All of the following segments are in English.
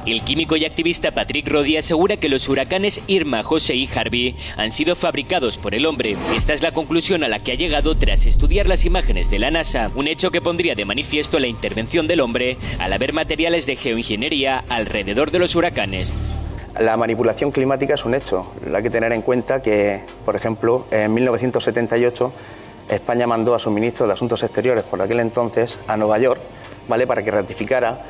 El químico y activista Patrick Roddy asegura que los huracanes Irma, José y Harvey han sido fabricados por el hombre. Esta es la conclusión a la que ha llegado tras estudiar las imágenes de la NASA, un hecho que pondría de manifiesto la intervención del hombre al haber materiales de geoingeniería alrededor de los huracanes. La manipulación climática es un hecho. Hay que tener en cuenta que, por ejemplo, en 1978 España mandó a su ministro de Asuntos Exteriores por aquel entonces a Nueva York, ¿vale?, para que ratificara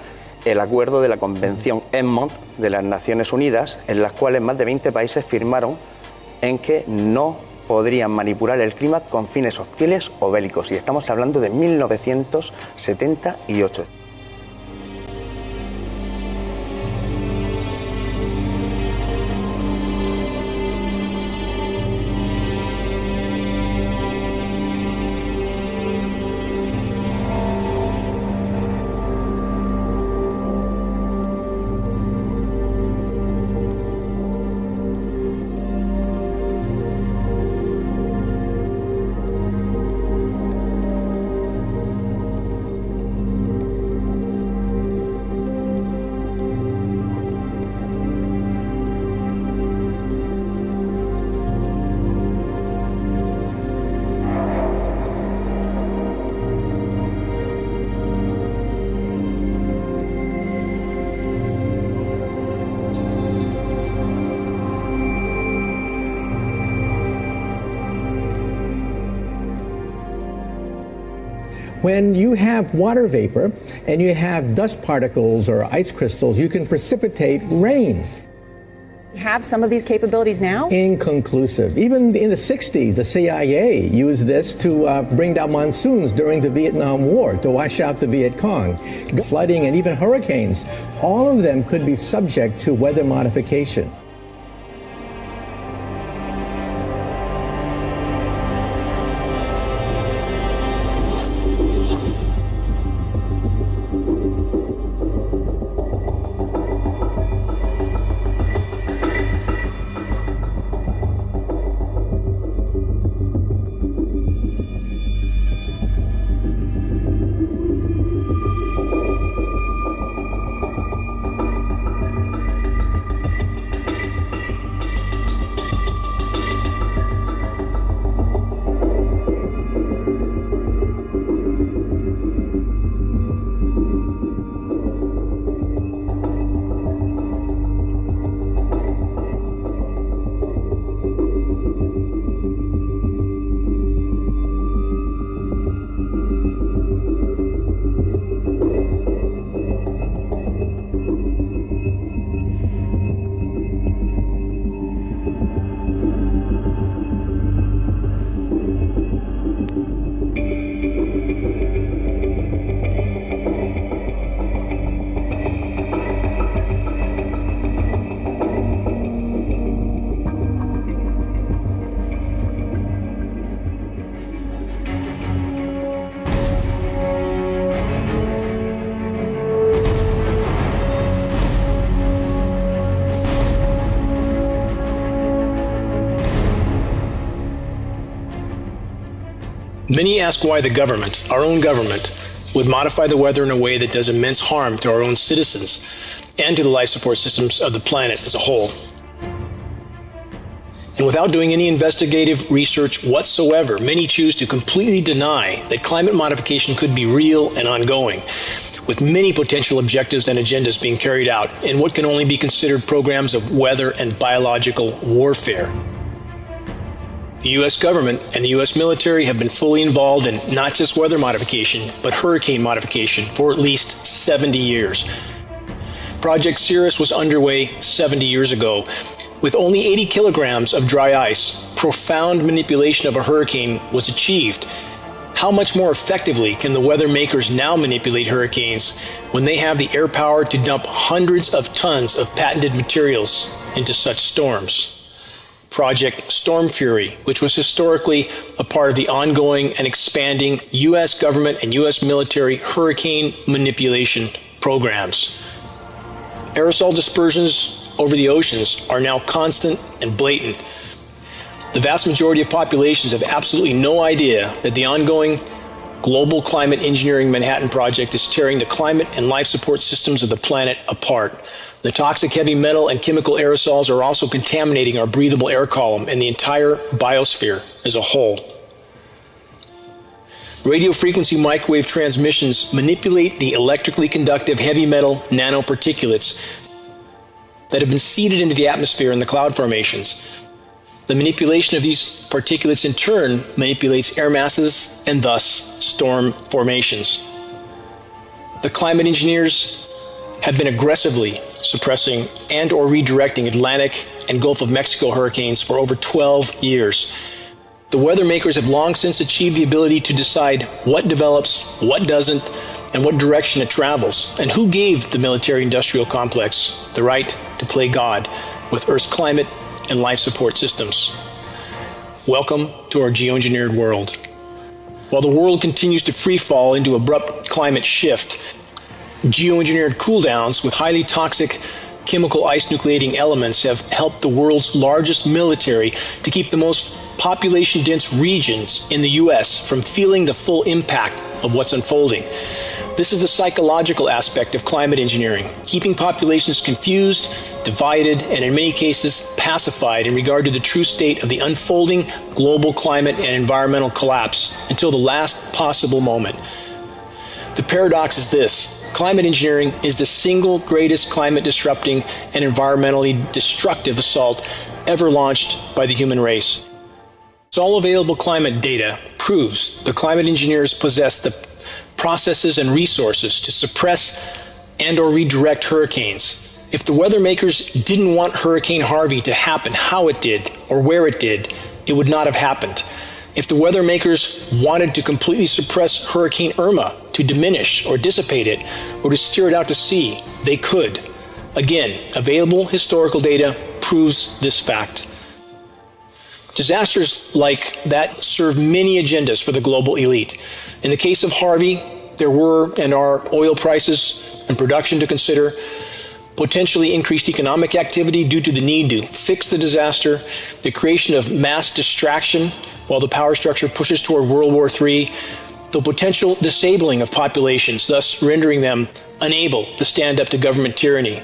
el acuerdo de la Convención NOM de las Naciones Unidas, en las cuales más de 20 países firmaron en que no podrían manipular el clima con fines hostiles o bélicos. Y estamos hablando de 1978. When you have water vapor and you have dust particles or ice crystals, you can precipitate rain. Have some of these capabilities now? Inconclusive. Even in the 60s, the CIA used this to bring down monsoons during the Vietnam War, to wash out the Viet Cong. Flooding and even hurricanes, all of them could be subject to weather modification. Many ask why the government, our own government, would modify the weather in a way that does immense harm to our own citizens and to the life support systems of the planet as a whole. And without doing any investigative research whatsoever, many choose to completely deny that climate modification could be real and ongoing, with many potential objectives and agendas being carried out in what can only be considered programs of weather and biological warfare. The U.S. government and the U.S. military have been fully involved in not just weather modification, but hurricane modification for at least 70 years. Project Cirrus was underway 70 years ago. With only 80 kilograms of dry ice, profound manipulation of a hurricane was achieved. How much more effectively can the weather makers now manipulate hurricanes when they have the air power to dump hundreds of tons of patented materials into such storms? Project Storm Fury, which was historically a part of the ongoing and expanding U.S. government and U.S. military hurricane manipulation programs. Aerosol dispersions over the oceans are now constant and blatant. The vast majority of populations have absolutely no idea that the ongoing global climate engineering Manhattan Project is tearing the climate and life support systems of the planet apart. The toxic heavy metal and chemical aerosols are also contaminating our breathable air column and the entire biosphere as a whole. Radio frequency microwave transmissions manipulate the electrically conductive heavy metal nanoparticulates that have been seeded into the atmosphere and the cloud formations. The manipulation of these particulates in turn manipulates air masses and thus storm formations. The climate engineers have been aggressively suppressing and or redirecting Atlantic and Gulf of Mexico hurricanes for over 12 years. The weather makers have long since achieved the ability to decide what develops, what doesn't, and what direction it travels, and who gave the military-industrial complex the right to play God with Earth's climate and life support systems. Welcome to our geoengineered world. While the world continues to free fall into abrupt climate shift, geoengineered cooldowns with highly toxic chemical ice nucleating elements have helped the world's largest military to keep the most population-dense regions in the U.S. from feeling the full impact of what's unfolding. This is the psychological aspect of climate engineering, keeping populations confused, divided, and in many cases pacified in regard to the true state of the unfolding global climate and environmental collapse until the last possible moment. The paradox is this: climate engineering is the single greatest climate disrupting and environmentally destructive assault ever launched by the human race. All available climate data proves the climate engineers possess the processes and resources to suppress and or redirect hurricanes. If the weather makers didn't want Hurricane Harvey to happen how it did or where it did, it would not have happened. If the weather makers wanted to completely suppress Hurricane Irma, to diminish or dissipate it, or to steer it out to sea, they could. Again, available historical data proves this fact. Disasters like that serve many agendas for the global elite. In the case of Harvey, there were and are oil prices and production to consider, potentially increased economic activity due to the need to fix the disaster, the creation of mass distraction while the power structure pushes toward World War III, the potential disabling of populations, thus rendering them unable to stand up to government tyranny,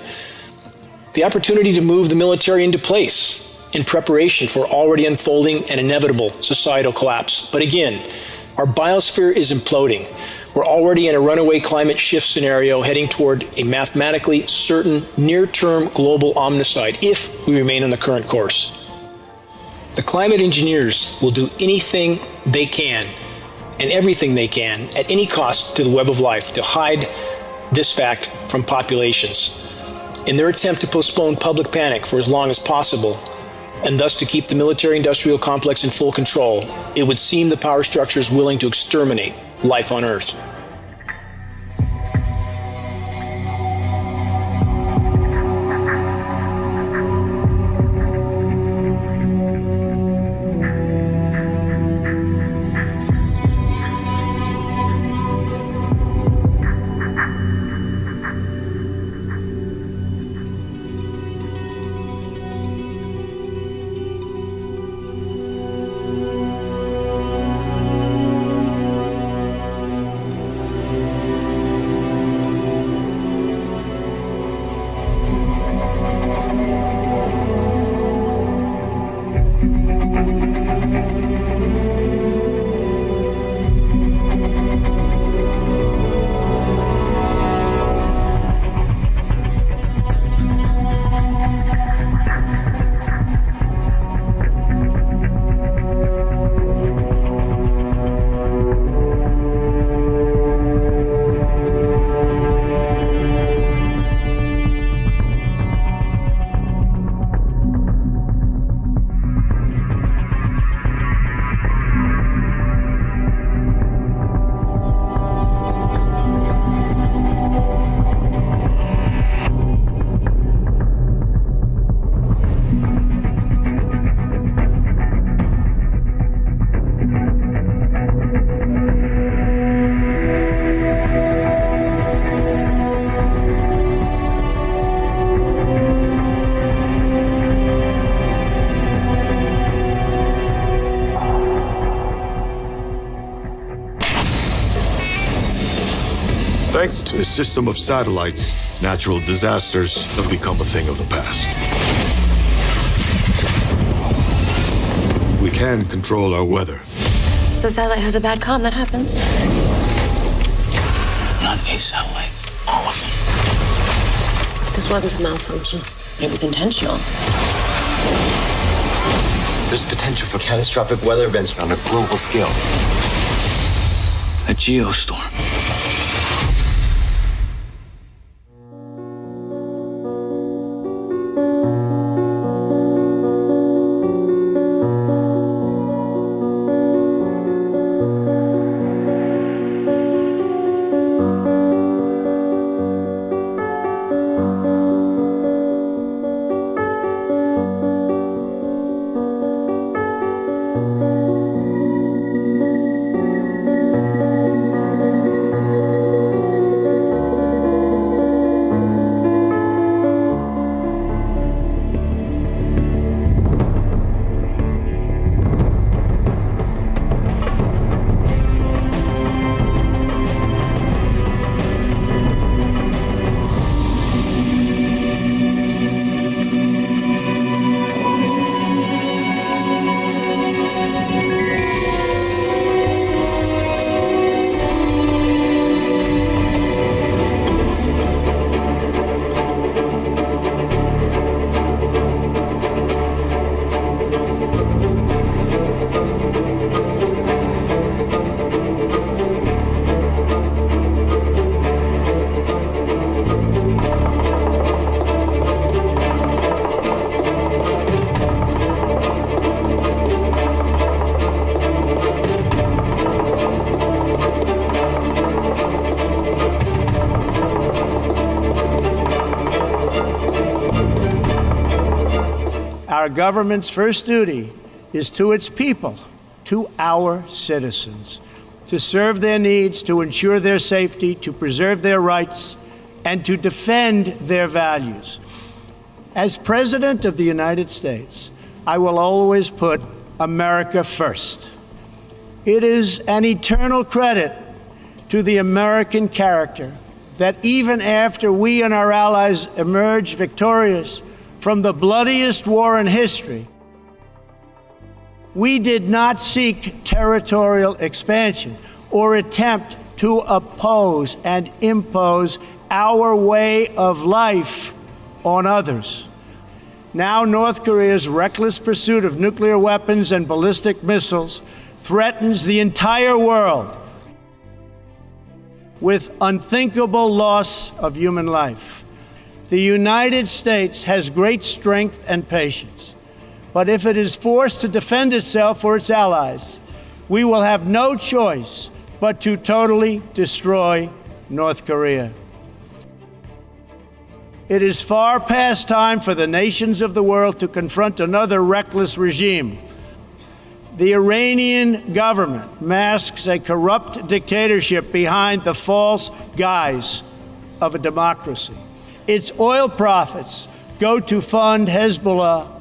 the opportunity to move the military into place in preparation for already unfolding and inevitable societal collapse. But again, our biosphere is imploding. We're already in a runaway climate shift scenario heading toward a mathematically certain near-term global omnicide if we remain on the current course. The climate engineers will do anything they can and everything they can at any cost to the web of life to hide this fact from populations. In their attempt to postpone public panic for as long as possible, and thus to keep the military-industrial complex in full control, it would seem the power structure is willing to exterminate life on Earth. Thanks to a system of satellites, natural disasters have become a thing of the past. We can control our weather. So satellite has a bad comm, that happens. Not a satellite, all of them. This wasn't a malfunction. It was intentional. There's potential for catastrophic weather events on a global scale. A geostorm. Our government's first duty is to its people, to our citizens, to serve their needs, to ensure their safety, to preserve their rights, and to defend their values. As President of the United States, I will always put America first. It is an eternal credit to the American character that even after we and our allies emerged victorious from the bloodiest war in history, we did not seek territorial expansion or attempt to oppose and impose our way of life on others. Now, North Korea's reckless pursuit of nuclear weapons and ballistic missiles threatens the entire world with unthinkable loss of human life. The United States has great strength and patience, but if it is forced to defend itself or its allies, we will have no choice but to totally destroy North Korea. It is far past time for the nations of the world to confront another reckless regime. The Iranian government masks a corrupt dictatorship behind the false guise of a democracy. Its oil profits go to fund Hezbollah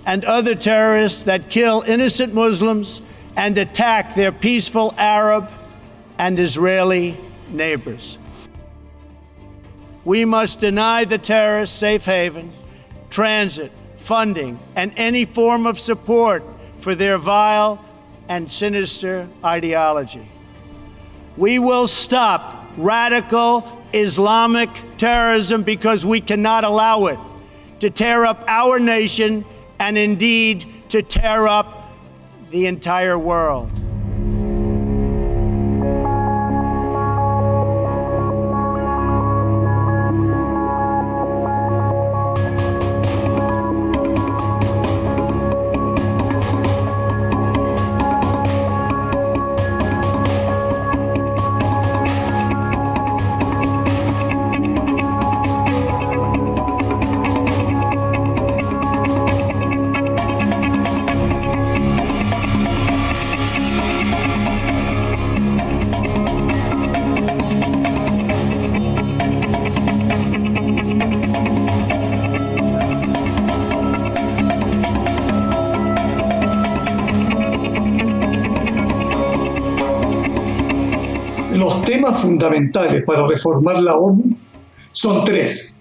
and other terrorists that kill innocent Muslims and attack their peaceful Arab and Israeli neighbors. We must deny the terrorists safe haven, transit, funding, and any form of support for their vile and sinister ideology. We will stop radical Islamic terrorism because we cannot allow it to tear up our nation and indeed to tear up the entire world. temas fundamentales para reformar la ONU son tres.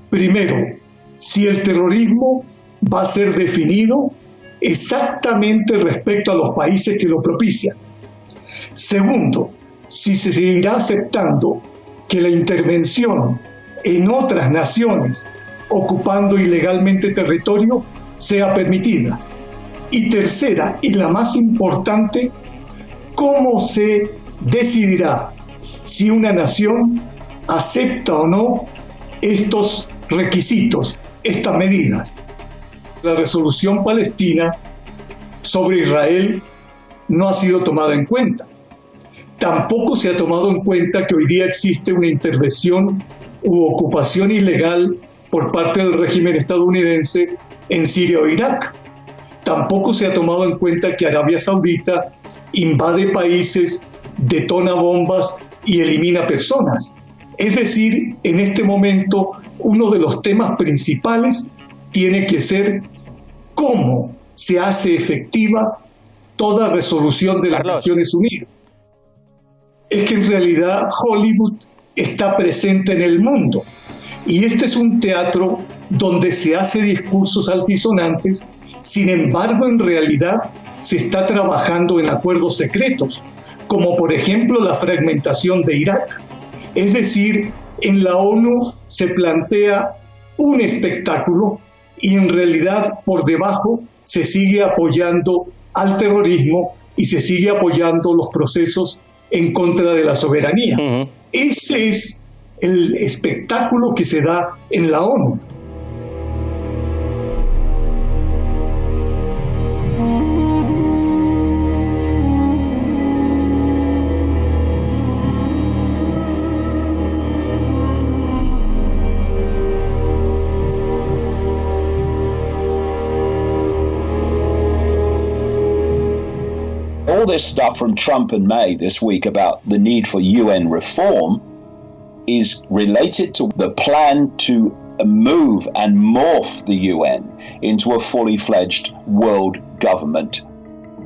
Primero, si el terrorismo va a ser definido exactamente respecto a los países que lo propician. Segundo, si se seguirá aceptando que la intervención en otras naciones ocupando ilegalmente territorio sea permitida. Y tercera, y la más importante, cómo se decidirá si una nación acepta o no estos requisitos, estas medidas. La resolución palestina sobre Israel no ha sido tomada en cuenta. Tampoco se ha tomado en cuenta que hoy día existe una intervención u ocupación ilegal por parte del régimen estadounidense en Siria o Irak. Tampoco se ha tomado en cuenta que Arabia Saudita invade países, detona bombas y elimina personas. Es decir, en este momento, uno de los temas principales tiene que ser cómo se hace efectiva toda resolución de las Naciones Unidas. Es que en realidad Hollywood está presente en el mundo y este es un teatro donde se hace discursos altisonantes. Sin embargo, en realidad se está trabajando en acuerdos secretos, como por ejemplo la fragmentación de Irak. Es decir, en la ONU se plantea un espectáculo y en realidad por debajo se sigue apoyando al terrorismo y se sigue apoyando los procesos en contra de la soberanía. Ese es el espectáculo que se da en la ONU. All this stuff from Trump and May this week about the need for UN reform is related to the plan to move and morph the UN into a fully fledged world government,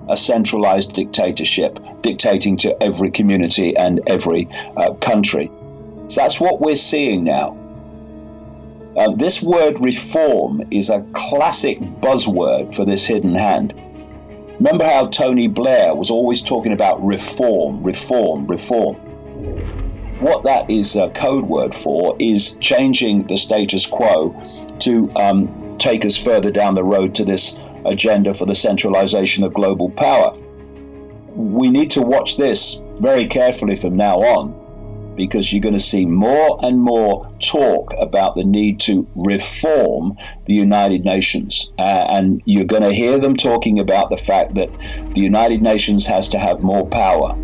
a centralized dictatorship dictating to every community and every country. So that's what we're seeing now. This word reform is a classic buzzword for this hidden hand. Remember how Tony Blair was always talking about reform, reform, reform. What that is a code word for is changing the status quo to take us further down the road to this agenda for the centralization of global power. We need to watch this very carefully from now on, because you're going to see more and more talk about the need to reform the United Nations. And you're going to hear them talking about the fact that the United Nations has to have more power.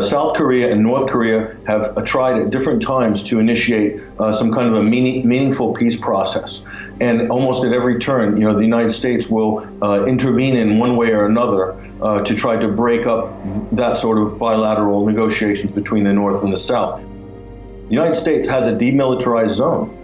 South Korea and North Korea have tried at different times to initiate some kind of a meaningful peace process. And almost at every turn, the United States will intervene in one way or another to try to break up that sort of bilateral negotiations between the North and the South. The United States has a demilitarized zone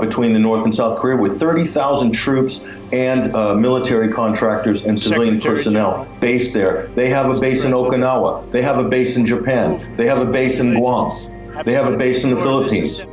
between the North and South Korea with 30,000 troops and military contractors and civilian personnel based there. They have a base in Okinawa. They have a base in Japan. They have a base in Guam. They have a base in the Philippines.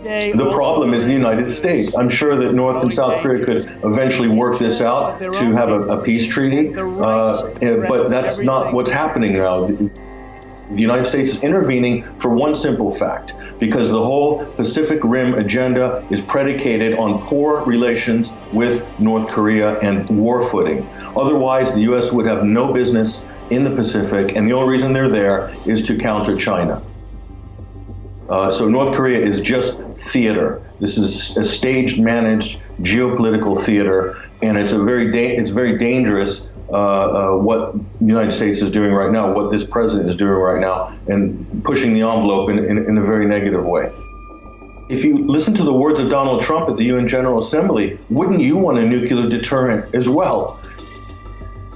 The problem is the United States. I'm sure that North and South Korea could eventually work this out to have a peace treaty, but that's not what's happening now. The United States is intervening for one simple fact, because the whole Pacific Rim agenda is predicated on poor relations with North Korea and war footing. Otherwise, the U.S. would have no business in the Pacific, and the only reason they're there is to counter China. So North Korea is just theater. This is a staged, managed geopolitical theater, and it's very dangerous what the United States is doing right now, what this president is doing right now, and pushing the envelope in a very negative way. If you listen to the words of Donald Trump at the UN General Assembly, wouldn't you want a nuclear deterrent as well?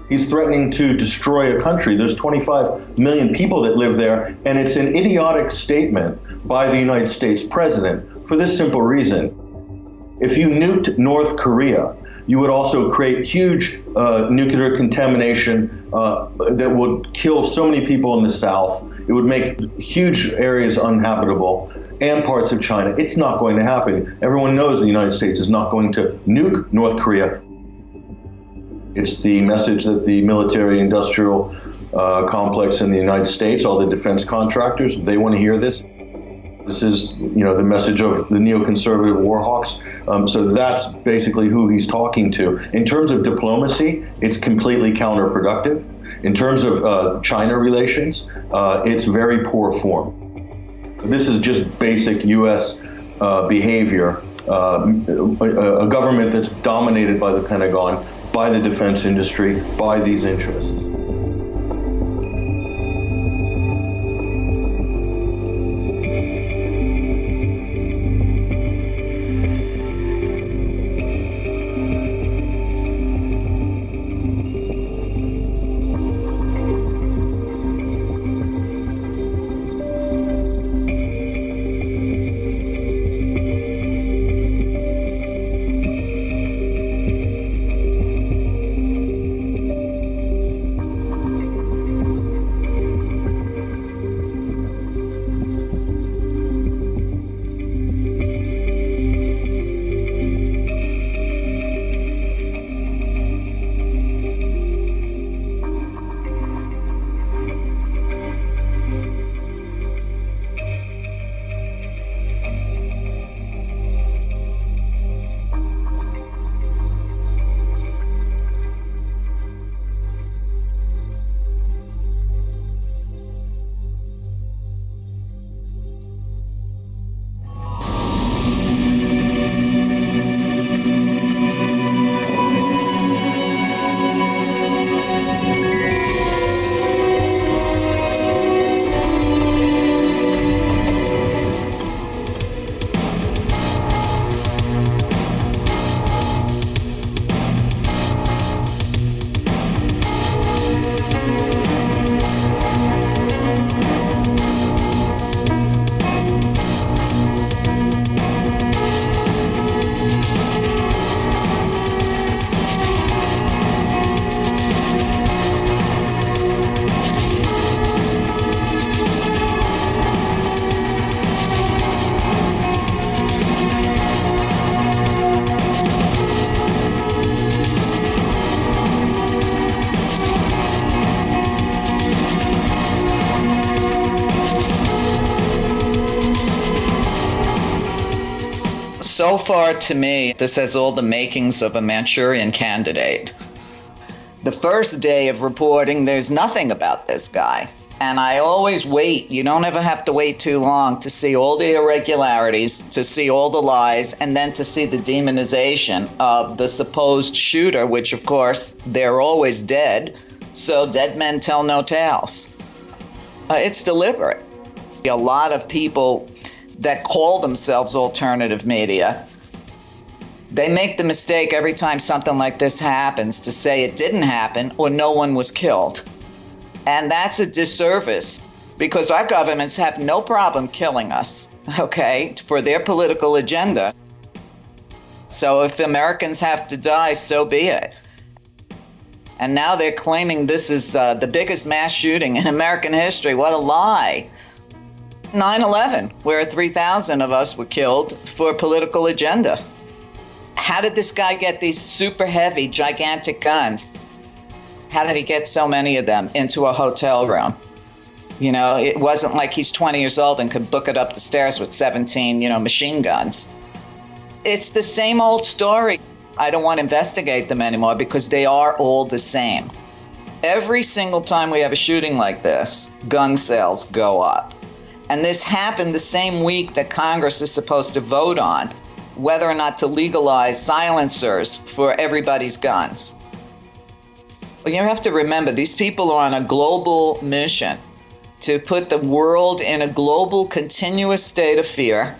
He's threatening to destroy a country. There's 25 million people that live there, and it's an idiotic statement by the United States president for this simple reason. If you nuked North Korea, you would also create huge nuclear contamination that would kill so many people in the South. It would make huge areas uninhabitable and parts of China. It's not going to happen. Everyone knows the United States is not going to nuke North Korea. It's the message that the military-industrial complex in the United States, all the defense contractors, they want to hear this. This is, the message of the neoconservative war hawks. So that's basically who he's talking to. In terms of diplomacy, it's completely counterproductive. In terms of China relations, it's very poor form. This is just basic U.S. behavior. A government that's dominated by the Pentagon, by the defense industry, by these interests. So far, to me, this has all the makings of a Manchurian Candidate. The first day of reporting, there's nothing about this guy. And I always wait. You don't ever have to wait too long to see all the irregularities, to see all the lies, and then to see the demonization of the supposed shooter, which, of course, they're always dead. So dead men tell no tales. It's deliberate. A lot of people that call themselves alternative media, they make the mistake every time something like this happens to say it didn't happen or no one was killed. And that's a disservice because our governments have no problem killing us, okay, for their political agenda. So if Americans have to die, so be it. And now they're claiming this is the biggest mass shooting in American history. What a lie. 9/11, where 3,000 of us were killed for a political agenda. How did this guy get these super heavy, gigantic guns? How did he get so many of them into a hotel room? You know, it wasn't like he's 20 years old and could book it up the stairs with 17, machine guns. It's the same old story. I don't want to investigate them anymore because they are all the same. Every single time we have a shooting like this, gun sales go up. And this happened the same week that Congress is supposed to vote on whether or not to legalize silencers for everybody's guns. But you have to remember, these people are on a global mission to put the world in a global continuous state of fear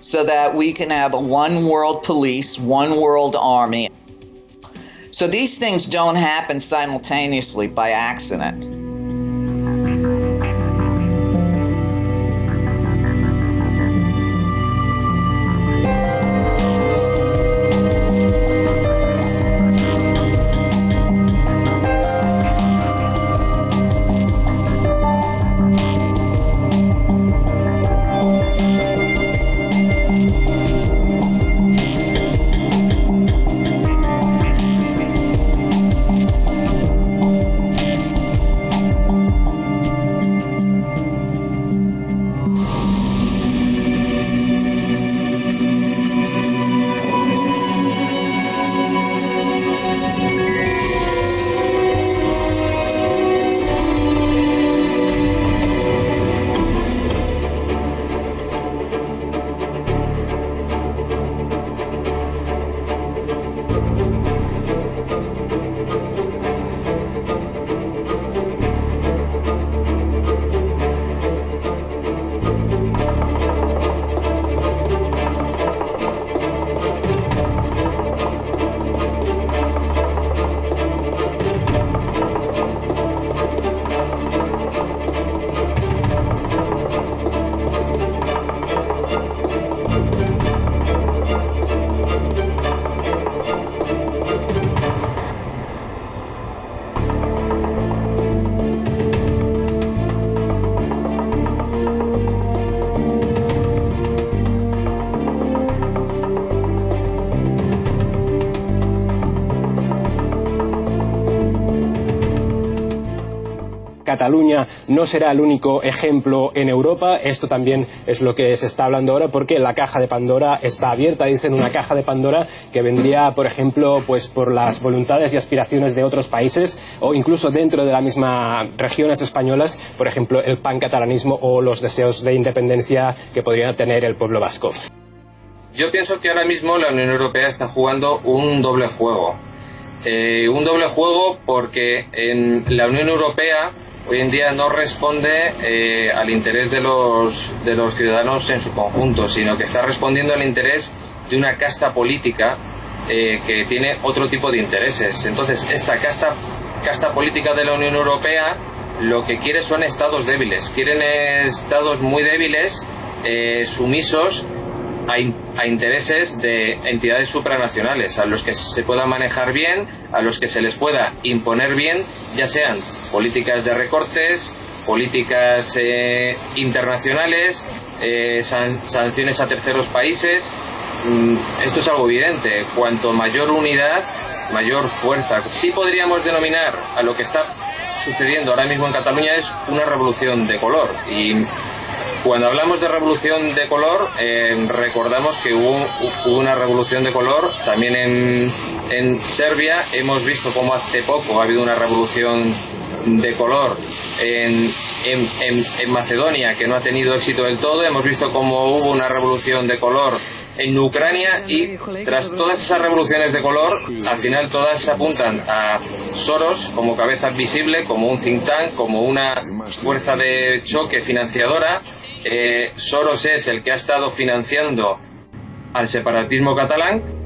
so that we can have a one world police, one world army. So these things don't happen simultaneously by accident. Cataluña no será el único ejemplo en Europa. Esto también es lo que se está hablando ahora, porque la caja de Pandora está abierta. Dicen una caja de Pandora que vendría, por ejemplo, pues por las voluntades y aspiraciones de otros países, o incluso dentro de las mismas regiones españolas, por ejemplo, el pancatalanismo o los deseos de independencia que podría tener el pueblo vasco. Yo pienso que ahora mismo la Unión Europea está jugando un doble juego. Un doble juego porque en la Unión Europea hoy en día no responde al interés de los ciudadanos en su conjunto, sino que está respondiendo al interés de una casta política que tiene otro tipo de intereses. Entonces, esta casta política de la Unión Europea lo que quiere son estados débiles. Quieren estados muy débiles, sumisos a intereses de entidades supranacionales, a los que se pueda manejar bien, a los que se les pueda imponer bien, ya sean políticas de recortes, políticas internacionales, sanciones a terceros países. Esto es algo evidente. Cuanto mayor unidad, mayor fuerza. Sí podríamos denominar a lo que está sucediendo ahora mismo en Cataluña es una revolución de color. Y cuando hablamos de revolución de color, recordamos que hubo una revolución de color también en Serbia. Hemos visto cómo hace poco ha habido una revolución de color en Macedonia, que no ha tenido éxito del todo. Hemos visto cómo hubo una revolución de color en Ucrania, y tras todas esas revoluciones de color, al final todas se apuntan a Soros como cabeza visible, como un think tank, como una fuerza de choque financiadora. Soros es el que ha estado financiando al separatismo catalán.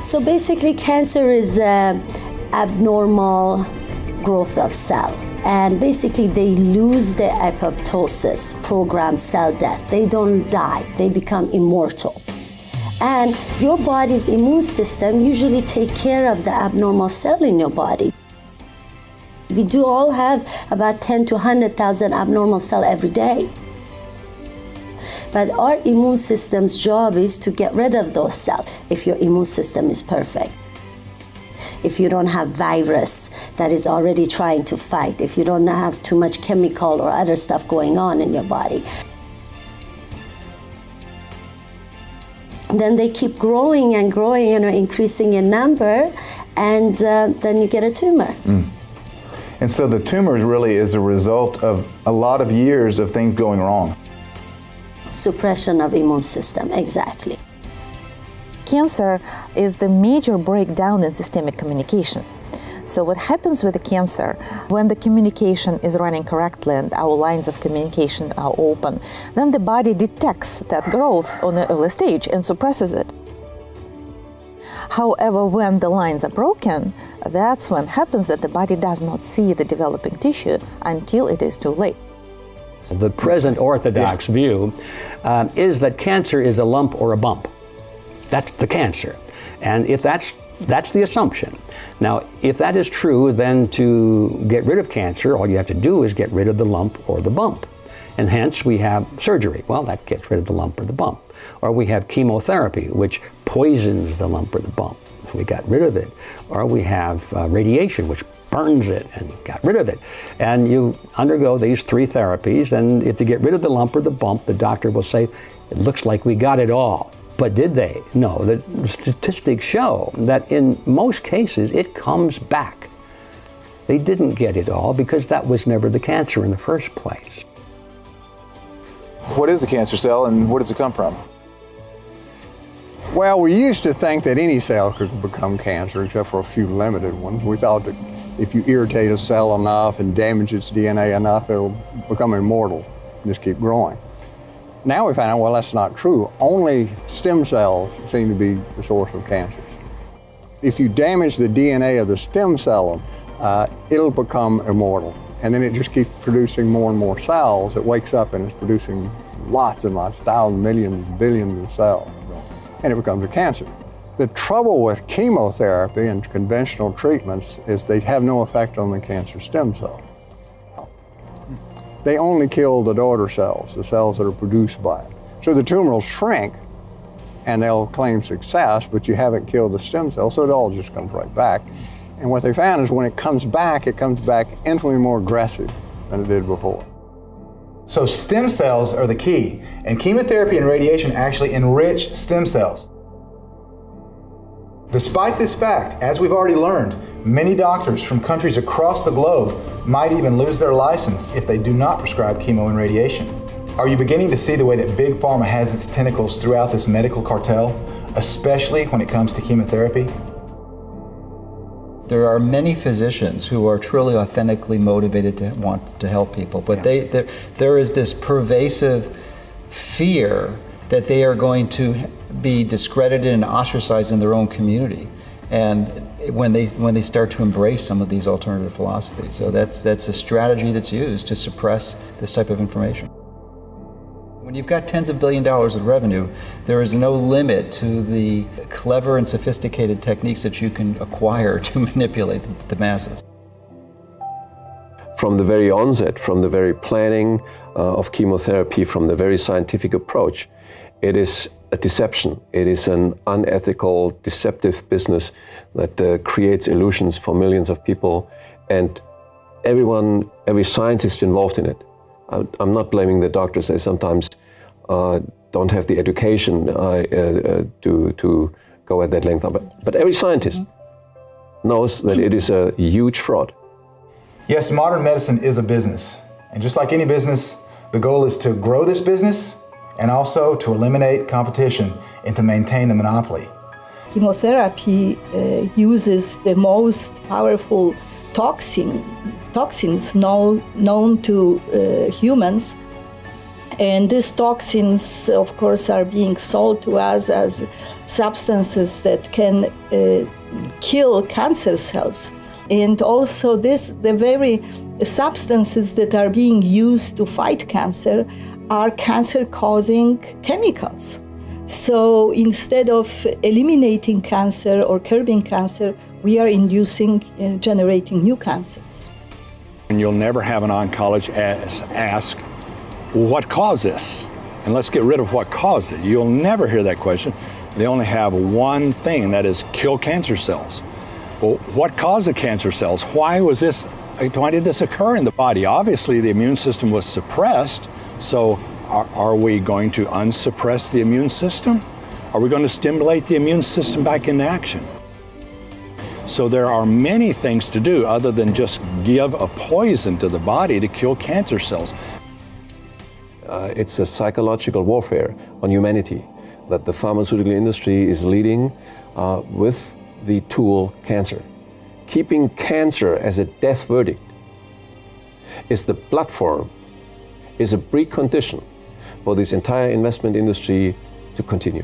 So basically, cancer is abnormal growth of cell. And basically, they lose their apoptosis, programmed cell death. They don't die, they become immortal. And your body's immune system usually take care of the abnormal cell in your body. We do all have about 10 to 100,000 abnormal cells every day. But our immune system's job is to get rid of those cells if your immune system is perfect. If you don't have virus that is already trying to fight, if you don't have too much chemical or other stuff going on in your body. Then they keep growing and growing, increasing in number, and then you get a tumor. And so the tumor really is a result of a lot of years of things going wrong. Suppression of immune system, exactly. Cancer is the major breakdown in systemic communication. So what happens with the cancer, when the communication is running correctly and our lines of communication are open, then the body detects that growth on an early stage and suppresses it. However, when the lines are broken, that's when it happens that the body does not see the developing tissue until it is too late. The present orthodox view is that cancer is a lump or a bump. That's the cancer. And if that's the assumption. Now, if that is true, then to get rid of cancer, all you have to do is get rid of the lump or the bump. And hence we have surgery. Well, that gets rid of the lump or the bump. Or we have chemotherapy, which poisons the lump or the bump. So we got rid of it. Or we have radiation, which burns it and got rid of it. And you undergo these three therapies, and if you get rid of the lump or the bump, the doctor will say, it looks like we got it all. But did they? No, the statistics show that in most cases it comes back. They didn't get it all because that was never the cancer in the first place. What is a cancer cell and where does it come from? Well, we used to think that any cell could become cancer except for a few limited ones. We thought that if you irritate a cell enough and damage its DNA enough, it'll become immortal and just keep growing. Now we find out, well, that's not true. Only stem cells seem to be the source of cancers. If you damage the DNA of the stem cell, it'll become immortal. And then it just keeps producing more and more cells. It wakes up and it's producing lots and lots, thousands, millions, billions of cells. And it becomes a cancer. The trouble with chemotherapy and conventional treatments is they have no effect on the cancer stem cell. They only kill the daughter cells, the cells that are produced by it. So the tumor will shrink and they'll claim success, but you haven't killed the stem cell, so it all just comes right back. And what they found is when it comes back infinitely more aggressive than it did before. So stem cells are the key, and chemotherapy and radiation actually enrich stem cells. Despite this fact, as we've already learned, many doctors from countries across the globe might even lose their license if they do not prescribe chemo and radiation. Are you beginning to see the way that Big Pharma has its tentacles throughout this medical cartel, especially when it comes to chemotherapy? There are many physicians who are truly authentically motivated to want to help people, but there is this pervasive fear that they are going to be discredited and ostracized in their own community, and when they start to embrace some of these alternative philosophies. So that's a strategy that's used to suppress this type of information. When you've got tens of billions of dollars of revenue, there is no limit to the clever and sophisticated techniques that you can acquire to manipulate the masses. From the very onset, from the very planning of chemotherapy, from the very scientific approach, it is a deception. It is an unethical, deceptive business that creates illusions for millions of people, and every scientist involved in it. I'm not blaming the doctors. They sometimes don't have the education to go at that length. But every scientist knows that it is a huge fraud. Yes, modern medicine is a business. And just like any business, the goal is to grow this business and also to eliminate competition and to maintain the monopoly. Chemotherapy uses the most powerful toxins known to humans. And these toxins, of course, are being sold to us as substances that can kill cancer cells. And also the very substances that are being used to fight cancer are cancer-causing chemicals. So instead of eliminating cancer or curbing cancer, we are inducing, generating new cancers. And you'll never have an oncologist ask, well, what caused this? And let's get rid of what caused it. You'll never hear that question. They only have one thing, and that is kill cancer cells. Well, what caused the cancer cells? Why did this occur in the body? Obviously, the immune system was suppressed, so are we going to unsuppress the immune system? Are we going to stimulate the immune system back into action? So there are many things to do other than just give a poison to the body to kill cancer cells. It's a psychological warfare on humanity that the pharmaceutical industry is leading with the tool cancer. Keeping cancer as a death verdict is the platform, is a precondition for this entire investment industry to continue.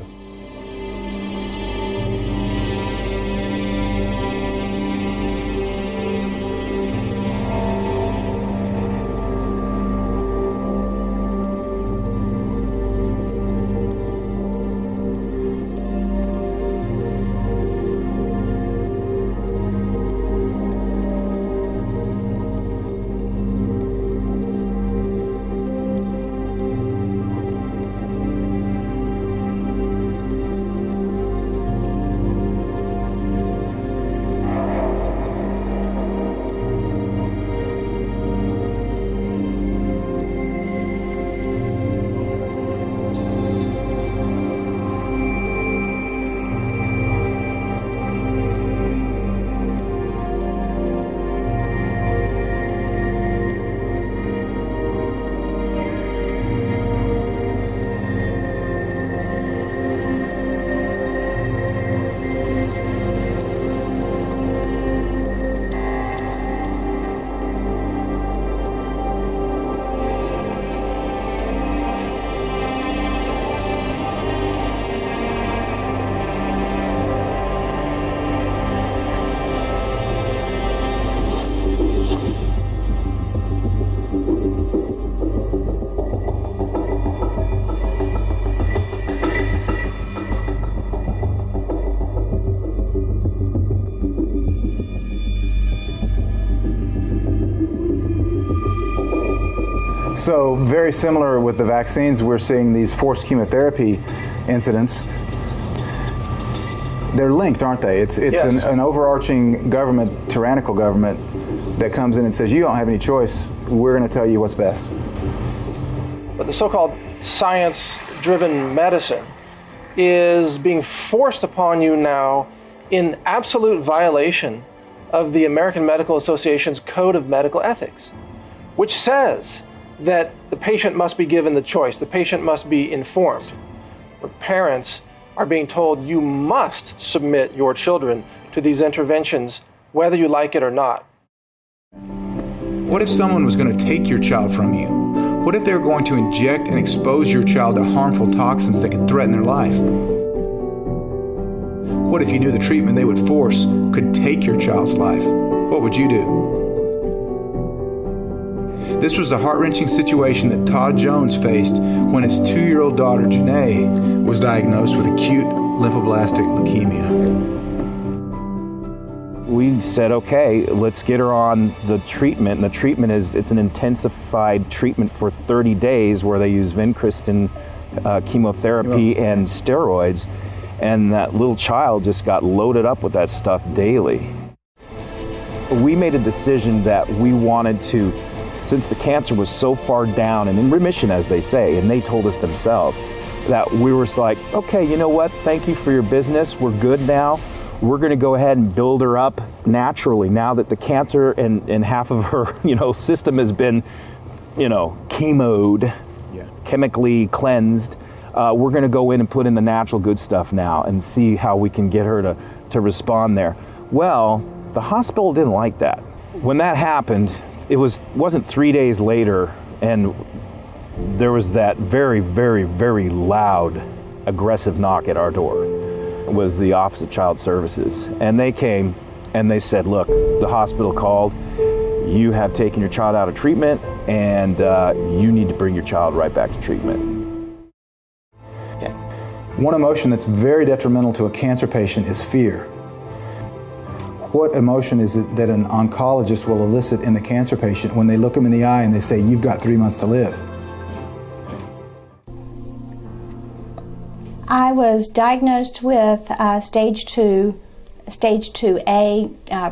So very similar with the vaccines, we're seeing these forced chemotherapy incidents. They're linked, aren't they? It's Yes. an overarching government, tyrannical government, that comes in and says, you don't have any choice, we're going to tell you what's best. But the so-called science-driven medicine is being forced upon you now in absolute violation of the American Medical Association's Code of Medical Ethics, which says that the patient must be given the choice, the patient must be informed. Where parents are being told you must submit your children to these interventions, whether you like it or not. What if someone was going to take your child from you? What if they were going to inject and expose your child to harmful toxins that could threaten their life? What if you knew the treatment they would force could take your child's life? What would you do? This was the heart-wrenching situation that Todd Jones faced when his 2-year-old daughter, Janae, was diagnosed with acute lymphoblastic leukemia. We said, okay, let's get her on the treatment. And the treatment it's an intensified treatment for 30 days where they use vincristine, chemotherapy, and steroids. And that little child just got loaded up with that stuff daily. We made a decision that we wanted to, since the cancer was so far down and in remission, as they say, and they told us themselves, that we were like, okay, you know what? Thank you for your business. We're good now. We're going to go ahead and build her up naturally now that the cancer and half of her, system has been, chemoed, chemically cleansed. We're going to go in and put in the natural good stuff now and see how we can get her to respond there. Well, the hospital didn't like that. When that happened, it wasn't 3 days later, and there was that very, very, very loud, aggressive knock at our door. It was the Office of Child Services. And they came and they said, look, the hospital called, you have taken your child out of treatment, and you need to bring your child right back to treatment. Okay. One emotion that's very detrimental to a cancer patient is fear. What emotion is it that an oncologist will elicit in the cancer patient when they look them in the eye and they say, you've got 3 months to live? I was diagnosed with stage 2A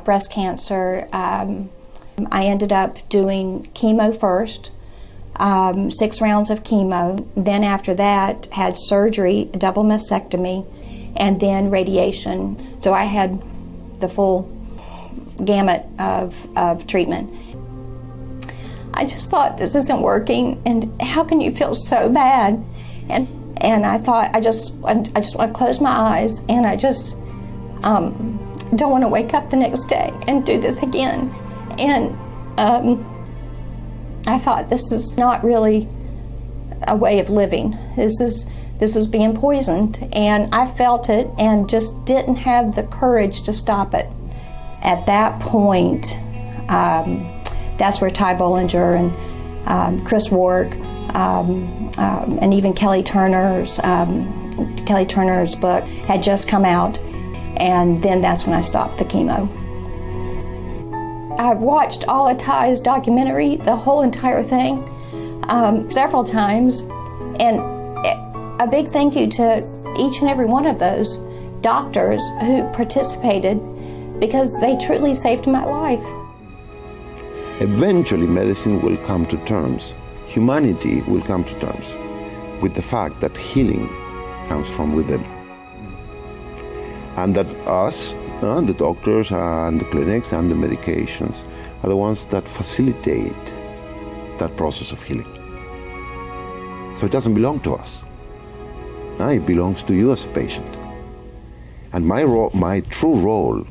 breast cancer. I ended up doing chemo first, 6 rounds of chemo. Then after that, had surgery, a double mastectomy, and then radiation. So I had the full gamut of treatment. I just thought, this isn't working, and how can you feel so bad? And I thought, I just want to close my eyes, and I just don't want to wake up the next day and do this again. And I thought, this is not really a way of living. This is being poisoned, and I felt it and just didn't have the courage to stop it. At that point, that's where Ty Bollinger and Chris Wark and even Kelly Turner's book had just come out, and then that's when I stopped the chemo. I've watched all of Ty's documentary, the whole entire thing, several times, and a big thank you to each and every one of those doctors who participated, because they truly saved my life. Eventually, medicine will come to terms, humanity will come to terms with the fact that healing comes from within. And that us, the doctors and the clinics and the medications, are the ones that facilitate that process of healing. So it doesn't belong to us. It belongs to you as a patient. And my true role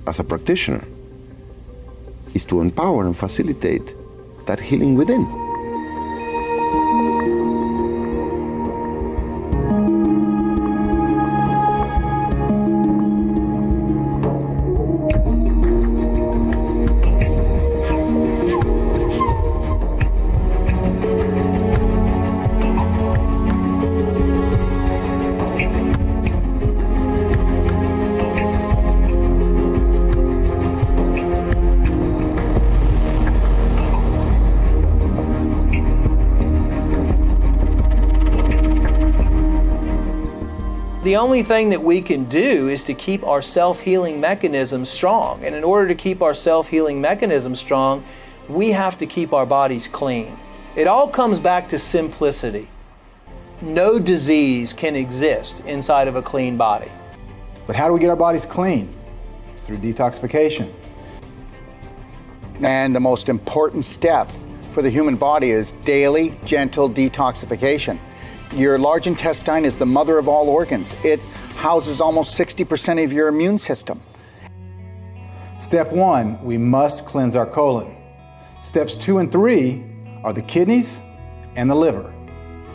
as a practitioner is to empower and facilitate that healing within. The only thing that we can do is to keep our self-healing mechanism strong. And in order to keep our self-healing mechanism strong, we have to keep our bodies clean. It all comes back to simplicity. No disease can exist inside of a clean body. But how do we get our bodies clean? It's through detoxification. And the most important step for the human body is daily, gentle detoxification. Your large intestine is the mother of all organs. It houses almost 60% of your immune system. Step 1, we must cleanse our colon. Steps 2 and 3 are the kidneys and the liver.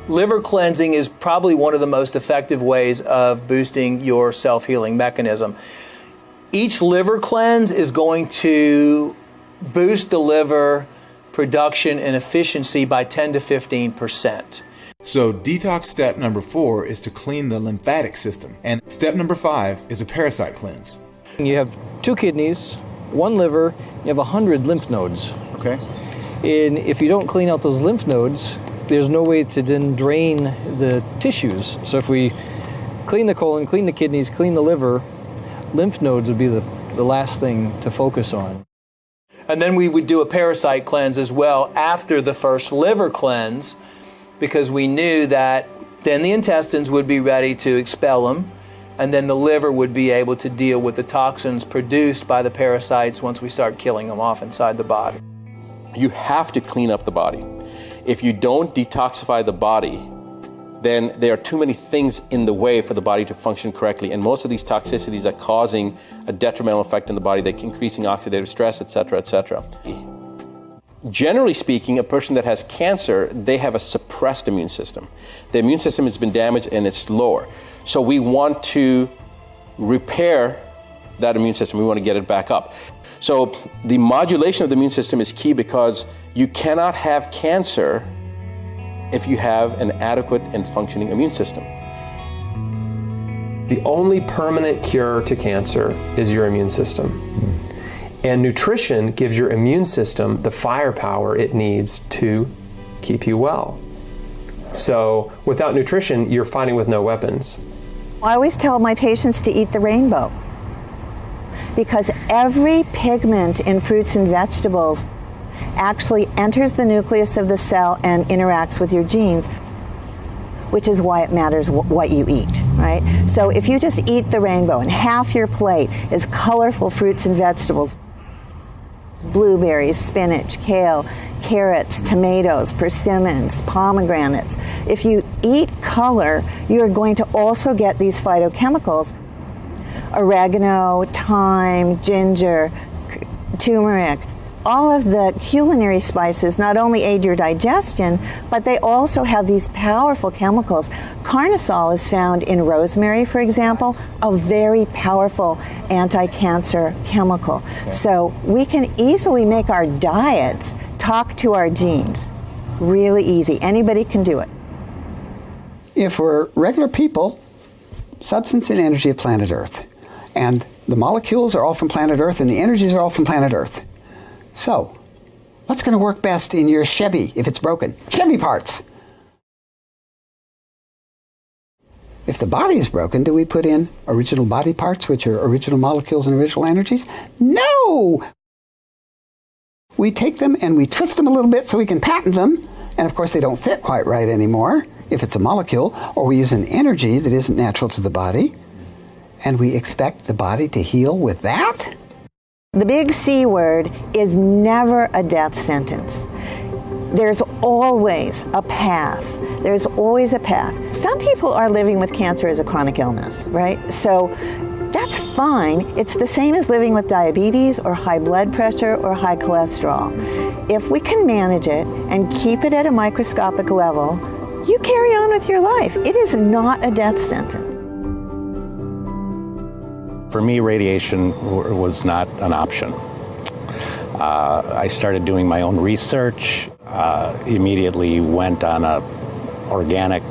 Liver cleansing is probably one of the most effective ways of boosting your self-healing mechanism. Each liver cleanse is going to boost the liver production and efficiency by 10 to 15%. So detox step number 4 is to clean the lymphatic system. And step number 5 is a parasite cleanse. You have 2 kidneys, 1 liver, you have 100 lymph nodes. Okay. And if you don't clean out those lymph nodes, there's no way to then drain the tissues. So if we clean the colon, clean the kidneys, clean the liver, lymph nodes would be the last thing to focus on. And then we would do a parasite cleanse as well after the first liver cleanse, because we knew that then the intestines would be ready to expel them, and then the liver would be able to deal with the toxins produced by the parasites once we start killing them off inside the body. You have to clean up the body. If you don't detoxify the body, then there are too many things in the way for the body to function correctly, and most of these toxicities are causing a detrimental effect in the body, like increasing oxidative stress, etc., etc. Generally speaking, a person that has cancer, they have a suppressed immune system. The immune system has been damaged and it's lower. So we want to repair that immune system. We want to get it back up. So the modulation of the immune system is key, because you cannot have cancer if you have an adequate and functioning immune system. The only permanent cure to cancer is your immune system. And nutrition gives your immune system the firepower it needs to keep you well. So without nutrition, you're fighting with no weapons. I always tell my patients to eat the rainbow, because every pigment in fruits and vegetables actually enters the nucleus of the cell and interacts with your genes, which is why it matters what you eat, right? So if you just eat the rainbow and half your plate is colorful fruits and vegetables, Blueberries, spinach, kale, carrots, tomatoes, persimmons, pomegranates. If you eat color, you are going to also get these phytochemicals. Oregano, thyme, ginger, turmeric. All of the culinary spices not only aid your digestion, but they also have these powerful chemicals. Carnosol is found in rosemary, for example, a very powerful anti-cancer chemical. So we can easily make our diets talk to our genes. Really easy. Anybody can do it. If we're regular people, substance and energy of planet Earth. And the molecules are all from planet Earth and the energies are all from planet Earth. So, what's going to work best in your Chevy if it's broken? Chevy parts! If the body is broken, do we put in original body parts, which are original molecules and original energies? No! We take them and we twist them a little bit so we can patent them, and of course they don't fit quite right anymore if it's a molecule, or we use an energy that isn't natural to the body, and we expect the body to heal with that? The big C word is never a death sentence. There's always a path. There's always a path. Some people are living with cancer as a chronic illness, right? So that's fine. It's the same as living with diabetes or high blood pressure or high cholesterol. If we can manage it and keep it at a microscopic level, you carry on with your life. It is not a death sentence. For me, radiation was not an option. I started doing my own research, immediately went on a organic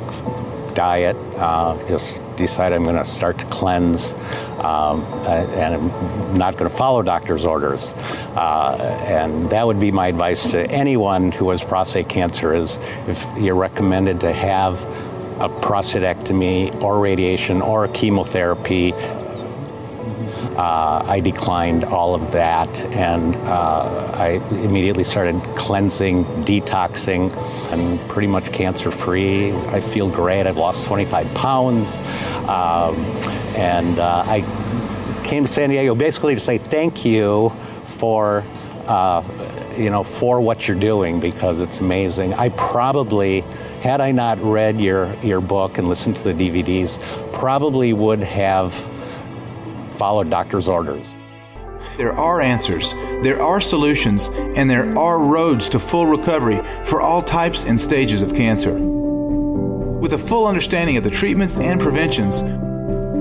diet, just decided I'm going to start to cleanse, and I'm not going to follow doctor's orders. And that would be my advice to anyone who has prostate cancer, is if you're recommended to have a prostatectomy or radiation or a chemotherapy, I declined all of that, and I immediately started cleansing, detoxing. I'm pretty much cancer-free. I feel great. I've lost 25 pounds. And I came to San Diego basically to say thank you for, for what you're doing, because it's amazing. I probably, had I not read your book and listened to the DVDs, probably would have followed doctor's orders. There are answers, there are solutions, and there are roads to full recovery for all types and stages of cancer. With a full understanding of the treatments and preventions,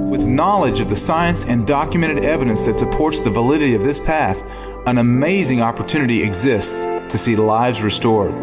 with knowledge of the science and documented evidence that supports the validity of this path, an amazing opportunity exists to see lives restored.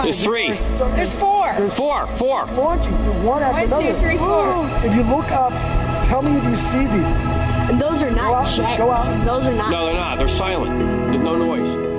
one. There's 3. There's 4. Four. Launching one after another. 1, 2, 3, 4. If you look up, tell me if you see these. And those are not jets. Those are not. No, they're not. They're silent. There's no noise.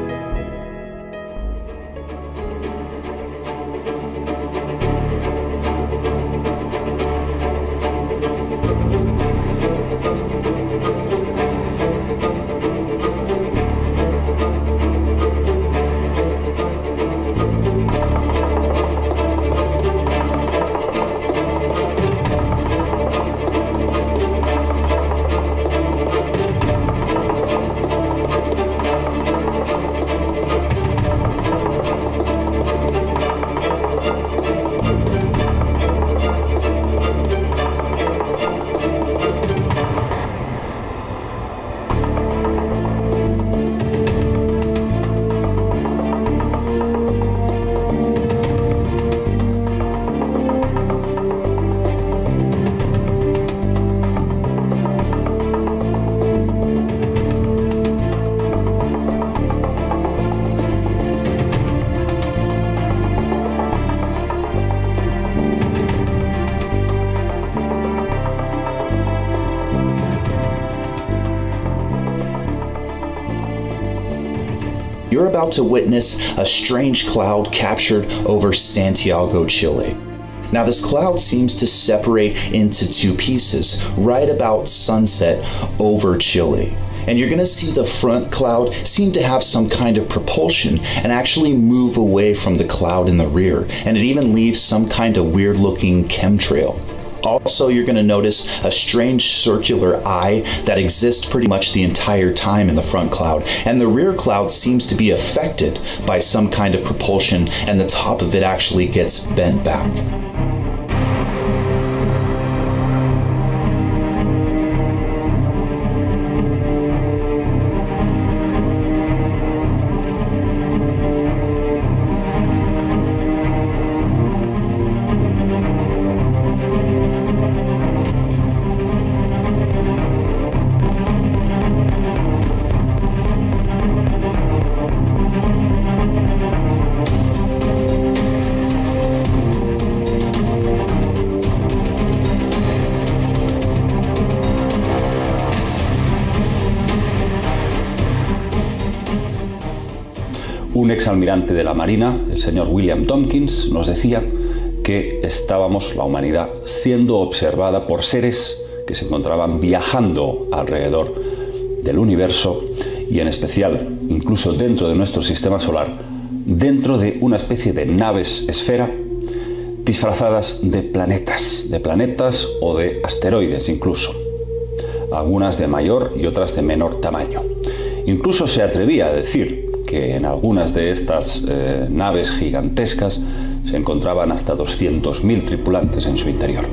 You're about to witness a strange cloud captured over Santiago, Chile. Now this cloud seems to separate into 2 pieces right about sunset over Chile. And you're gonna see the front cloud seem to have some kind of propulsion and actually move away from the cloud in the rear. And it even leaves some kind of weird looking chemtrail. Also, you're going to notice a strange circular eye that exists pretty much the entire time in the front cloud. And the rear cloud seems to be affected by some kind of propulsion, and the top of it actually gets bent back. Un exalmirante de la Marina, el señor William Tompkins, nos decía que estábamos, la humanidad, siendo observada por seres que se encontraban viajando alrededor del universo y en especial, incluso dentro de nuestro sistema solar, dentro de una especie de naves esfera disfrazadas de planetas o de asteroides incluso, algunas de mayor y otras de menor tamaño. Incluso se atrevía a decir que en algunas de estas naves gigantescas se encontraban hasta 200.000 tripulantes en su interior.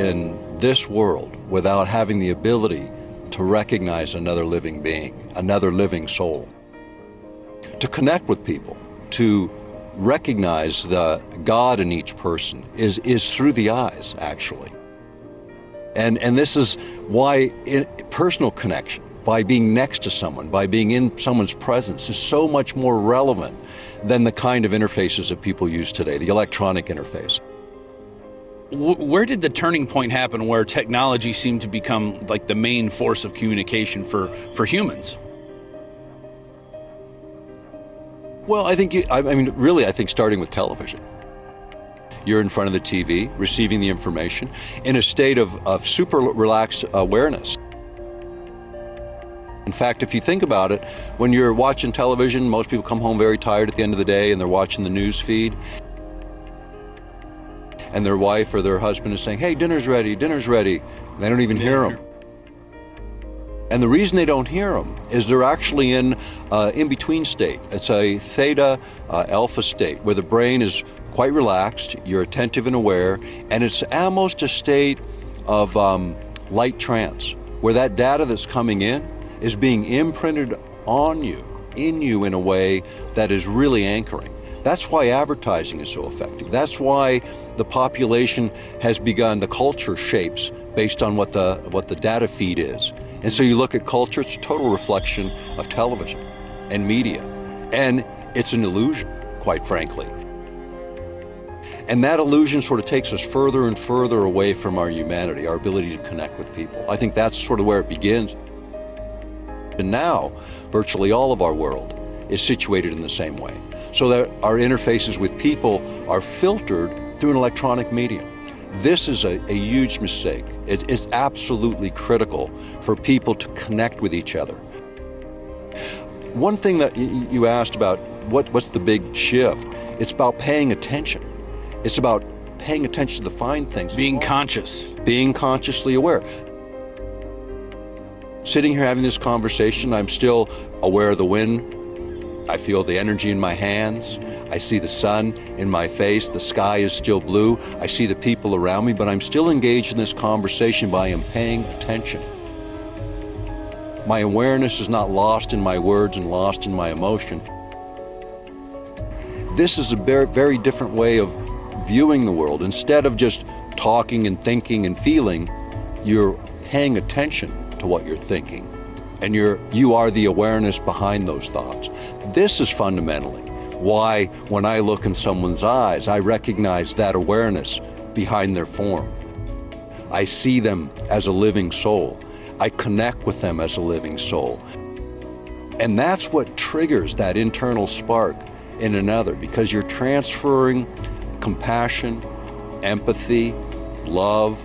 in this world without having the ability to recognize another living being, another living soul. To connect with people, to recognize the God in each person is through the eyes, actually. And this is why personal connection, by being next to someone, by being in someone's presence, is so much more relevant than the kind of interfaces that people use today, the electronic interface. Where did the turning point happen where technology seemed to become like the main force of communication for humans? Well, I think, I think starting with television. You're in front of the TV, receiving the information in a state of super relaxed awareness. In fact, if you think about it, when you're watching television, most people come home very tired at the end of the day and they're watching the news feed. And their wife or their husband is saying, hey, dinner's ready, dinner's ready. And they don't even hear them. And the reason they don't hear them is they're actually in between state. It's a theta alpha state where the brain is quite relaxed, you're attentive and aware, and it's almost a state of light trance, where that data that's coming in is being imprinted on you, in you in a way that is really anchoring. That's why advertising is so effective. That's why the population has begun, the culture shapes based on what the data feed is. And so you look at culture, it's a total reflection of television and media. And it's an illusion, quite frankly. And that illusion sort of takes us further and further away from our humanity, our ability to connect with people. I think that's sort of where it begins. And now, virtually all of our world is situated in the same way. So that our interfaces with people are filtered through an electronic medium. This is a huge mistake. It's absolutely critical for people to connect with each other. One thing that you asked about, what's the big shift? It's about paying attention. It's about paying attention to the fine things. Being conscious. Being consciously aware. Sitting here having this conversation, I'm still aware of the wind. I feel the energy in my hands. I see the sun in my face. The sky is still blue. I see the people around me, but I'm still engaged in this conversation by I am paying attention. My awareness is not lost in my words and lost in my emotion. This is a very, very different way of viewing the world. Instead of just talking and thinking and feeling, you're paying attention to what you're thinking. And you are the awareness behind those thoughts. This is fundamentally why when I look in someone's eyes, I recognize that awareness behind their form. I see them as a living soul. I connect with them as a living soul. And that's what triggers that internal spark in another, because you're transferring compassion, empathy, love,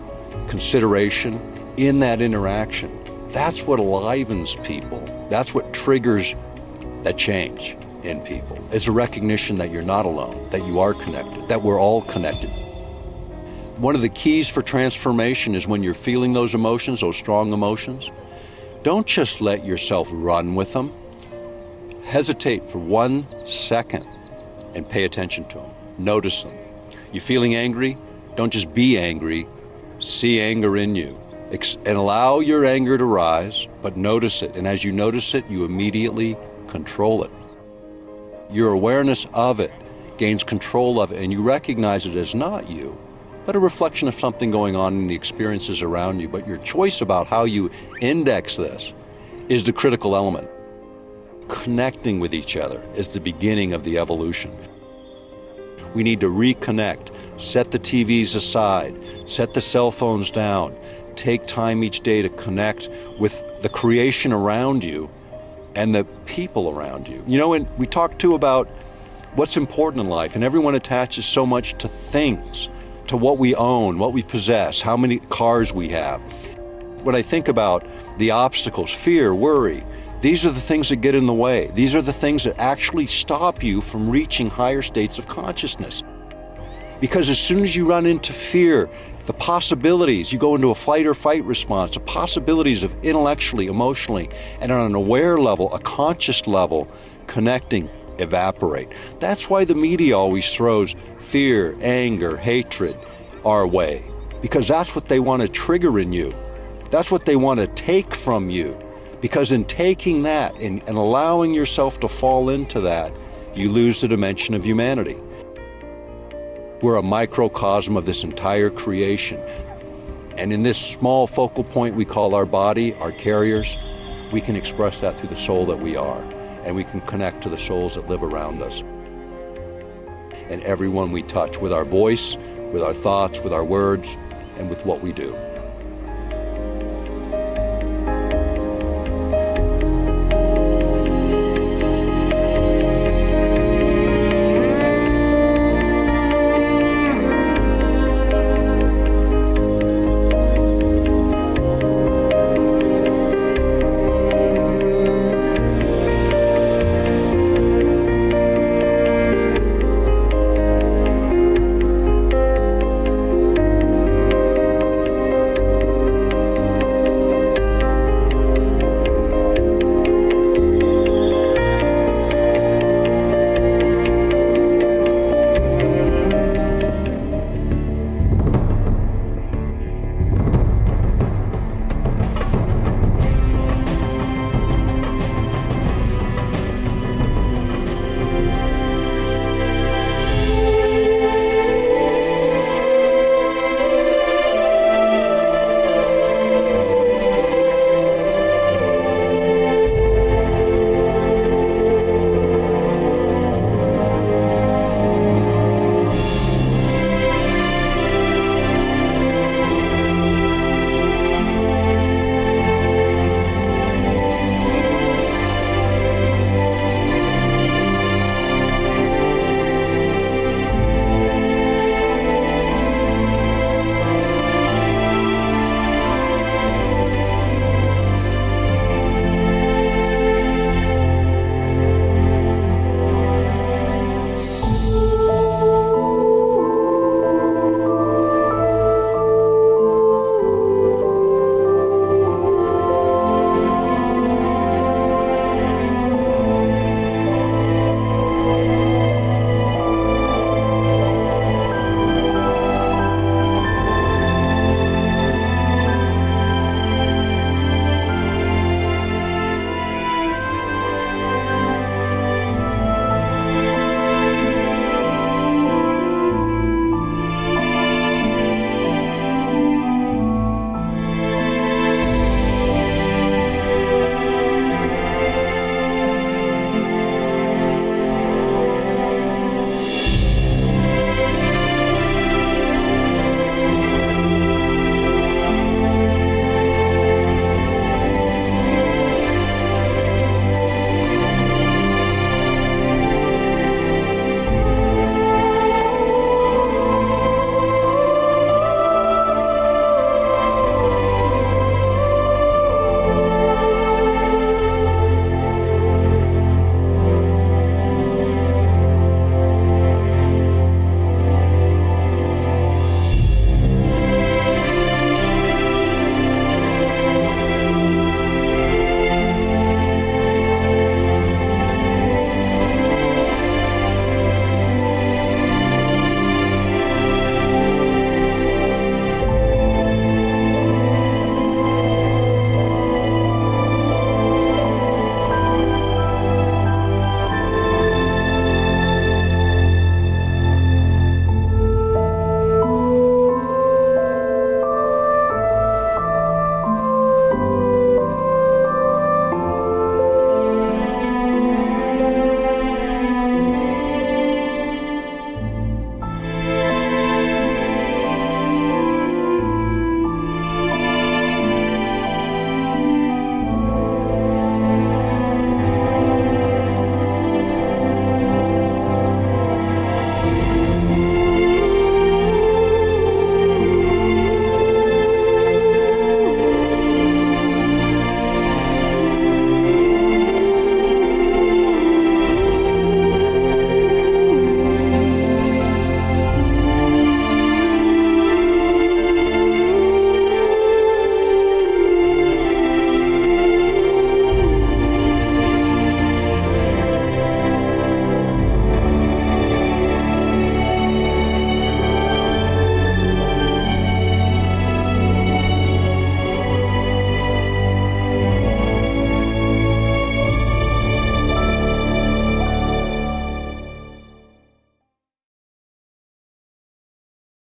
consideration in that interaction. That's what enlivens people. That's what triggers that change in people. It's a recognition that you're not alone, that you are connected, that we're all connected. One of the keys for transformation is when you're feeling those emotions, those strong emotions, don't just let yourself run with them. Hesitate for 1 second and pay attention to them. Notice them. You're feeling angry? Don't just be angry. See anger in you. And allow your anger to rise, but notice it. And as you notice it, you immediately control it. Your awareness of it gains control of it, and you recognize it as not you, but a reflection of something going on in the experiences around you. But your choice about how you index this is the critical element. Connecting with each other is the beginning of the evolution. We need to reconnect, set the TVs aside, set the cell phones down, take time each day to connect with the creation around you and the people around you. You know, and we talk too about what's important in life, and everyone attaches so much to things, to what we own, what we possess, how many cars we have. When I think about the obstacles, fear, worry, these are the things that get in the way. These are the things that actually stop you from reaching higher states of consciousness. Because as soon as you run into fear, the possibilities, you go into a fight or fight response, the possibilities of intellectually, emotionally, and on an aware level, a conscious level, connecting, evaporate. That's why the media always throws fear, anger, hatred our way. because that's what they want to trigger in you. That's what they want to take from you. Because in taking that and allowing yourself to fall into that, you lose the dimension of humanity. We're a microcosm of this entire creation. And in this small focal point we call our body, our carriers, we can express that through the soul that we are. And we can connect to the souls that live around us. And everyone we touch with our voice, with our thoughts, with our words, and with what we do.